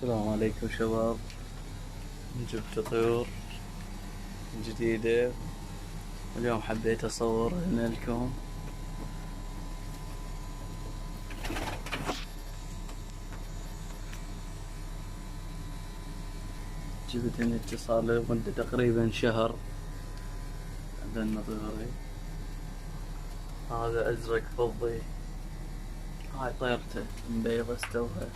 السلام عليكم شباب. جبت طيور جديدة واليوم حبيت أصور هنا لكم. جبت هنا اتصال لمدة تقريبا شهر. عندنا طيوري، هذا أزرق فضي، هاي طيرته مبيضة استوها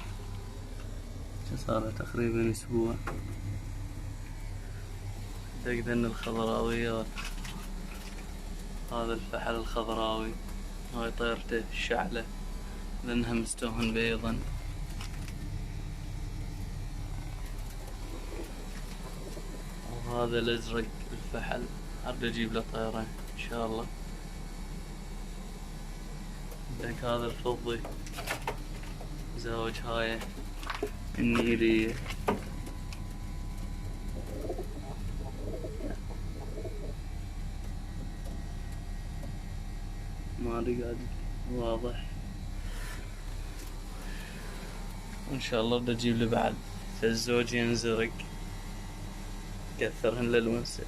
صار تقريبا أسبوع. عندنا الخضراويات، هذا الفحل الخضراوي، هاي طيرته الشعلة لأنها مستوهن بيضا. وهذا الأزرق الفحل أريد أجيب له طيرة إن شاء الله. عندك هذا الفضي زوج هاي النيلية. ما أدري قاعد واضح، وإن شاء الله بدي أجيب له بعد فالزوج ينزرق كثرهن للونسة.